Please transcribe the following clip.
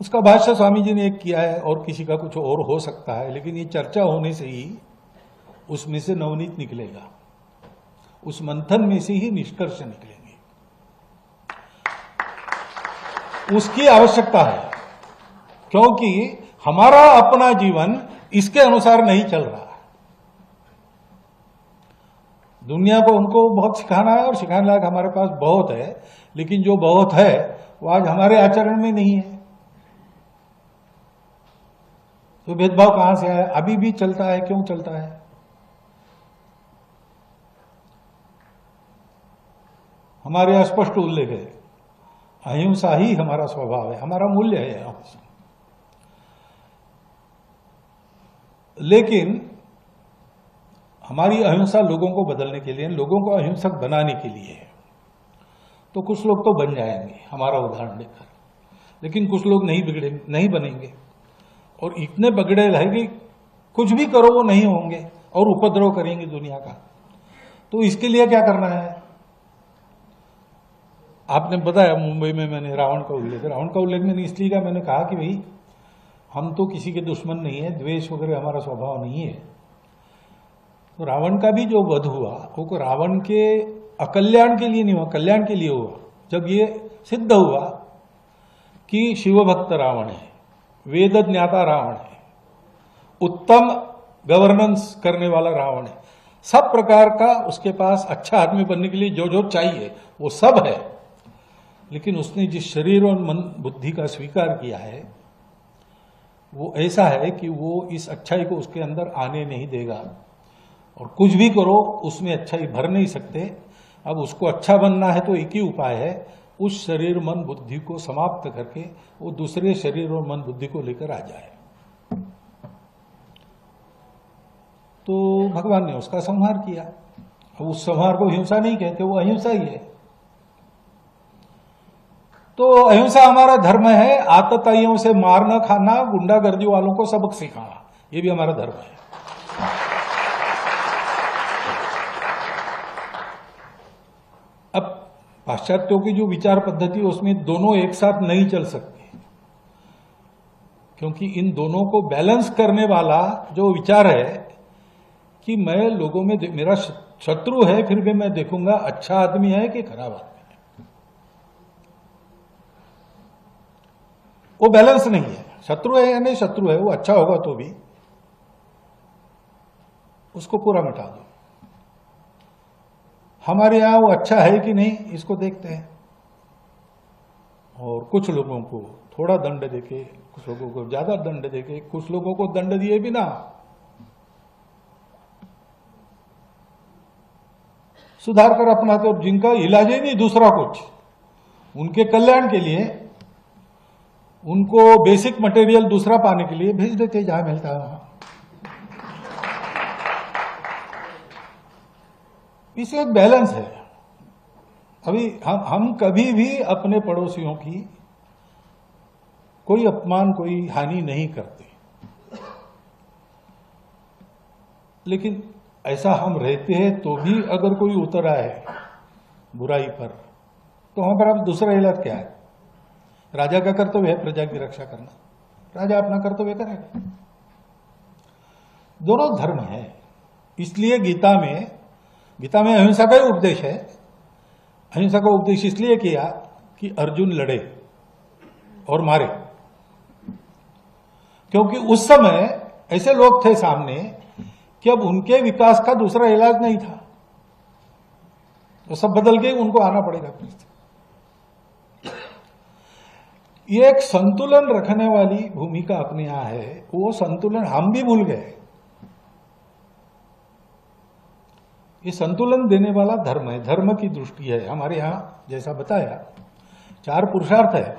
उसका भाष्य स्वामी जी ने एक किया है और किसी का कुछ और हो सकता है, लेकिन ये चर्चा होने से ही उसमें से नवनीत निकलेगा, उस मंथन में से ही निष्कर्ष निकलेंगे। उसकी आवश्यकता है, क्योंकि हमारा अपना जीवन इसके अनुसार नहीं चल रहा है। दुनिया को उनको बहुत सिखाना है और सिखाने लायक हमारे पास बहुत है, लेकिन जो बहुत है वो आज हमारे आचरण में नहीं है। तो भेदभाव कहां से आया? अभी भी चलता है। क्यों चलता है? हमारे अस्पष्ट उल्लेख है, अहिंसा ही हमारा स्वभाव है, हमारा मूल्य है अहिंसा। लेकिन हमारी अहिंसा लोगों को बदलने के लिए, लोगों को अहिंसक बनाने के लिए है। तो कुछ लोग तो बन जाएंगे हमारा उदाहरण लेकर, लेकिन कुछ लोग नहीं बनेंगे, और इतने बगड़े रहेंगे कुछ भी करो वो नहीं होंगे और उपद्रव करेंगे दुनिया का। तो इसके लिए क्या करना है? आपने बताया मुंबई में मैंने रावण का उल्लेख मैंने इसलिए कहा, मैंने कहा कि भाई हम तो किसी के दुश्मन नहीं है, द्वेष वगैरह हमारा स्वभाव नहीं है। तो रावण का भी जो वध हुआ वो रावण के अकल्याण के लिए नहीं हुआ, कल्याण के लिए हुआ। जब ये सिद्ध हुआ कि शिवभक्त रावण है, वेद ज्ञाता रावण है, उत्तम गवर्नेंस करने वाला रावण है, सब प्रकार का उसके पास अच्छा आदमी बनने के लिए जो जो चाहिए वो सब है, लेकिन उसने जिस शरीर और मन बुद्धि का स्वीकार किया है वो ऐसा है कि वो इस अच्छाई को उसके अंदर आने नहीं देगा, और कुछ भी करो उसमें अच्छाई भर नहीं सकते। अब उसको अच्छा बनना है तो एक ही उपाय है, उस शरीर मन बुद्धि को समाप्त करके वो दूसरे शरीर और मन बुद्धि को लेकर आ जाए। तो भगवान ने उसका संहार किया। अब उस संहार को हिंसा नहीं कहते, वो अहिंसा ही है। तो अहिंसा हमारा धर्म है। आतताइयों से मारना खाना, गुंडागर्दी वालों को सबक सिखाना, ये भी हमारा धर्म है। अब पाश्चात्यों की जो विचार पद्धति उसमें दोनों एक साथ नहीं चल सकते, क्योंकि इन दोनों को बैलेंस करने वाला जो विचार है कि मैं लोगों में, मेरा शत्रु है फिर भी मैं देखूंगा अच्छा आदमी है कि खराब आदमी है, वो बैलेंस नहीं है। शत्रु है या नहीं शत्रु है, वो अच्छा होगा तो भी उसको पूरा मिटा दो। हमारे यहां वो अच्छा है कि नहीं इसको देखते हैं, और कुछ लोगों को थोड़ा दंड देके, कुछ लोगों को ज्यादा दंड देके, कुछ लोगों को दंड दिए बिना सुधार कर अपनाते, और जिनका इलाज ही नहीं दूसरा कुछ, उनके कल्याण के लिए उनको बेसिक मटेरियल दूसरा पाने के लिए भेज देते जहां मिलता है वहां। इसमें एक बैलेंस है। अभी हम कभी भी अपने पड़ोसियों की कोई अपमान, कोई हानि नहीं करते, लेकिन ऐसा हम रहते हैं तो भी अगर कोई उतर आए बुराई पर, तो वहां पर अब दूसरा इलाज क्या है? राजा का कर्तव्य है प्रजा की रक्षा करना, राजा अपना कर्तव्य करेगा। दोनों धर्म है। इसलिए गीता में अहिंसा का ही उपदेश है। अहिंसा का उपदेश इसलिए किया कि अर्जुन लड़े और मारे, क्योंकि उस समय ऐसे लोग थे सामने कि अब उनके विकास का दूसरा इलाज नहीं था, तो सब बदल के उनको आना पड़ेगा। ये एक संतुलन रखने वाली भूमिका अपने यहां है, वो संतुलन हम भी भूल गए। ये संतुलन देने वाला धर्म है, धर्म की दृष्टि है हमारे यहां। जैसा बताया 4 पुरुषार्थ है,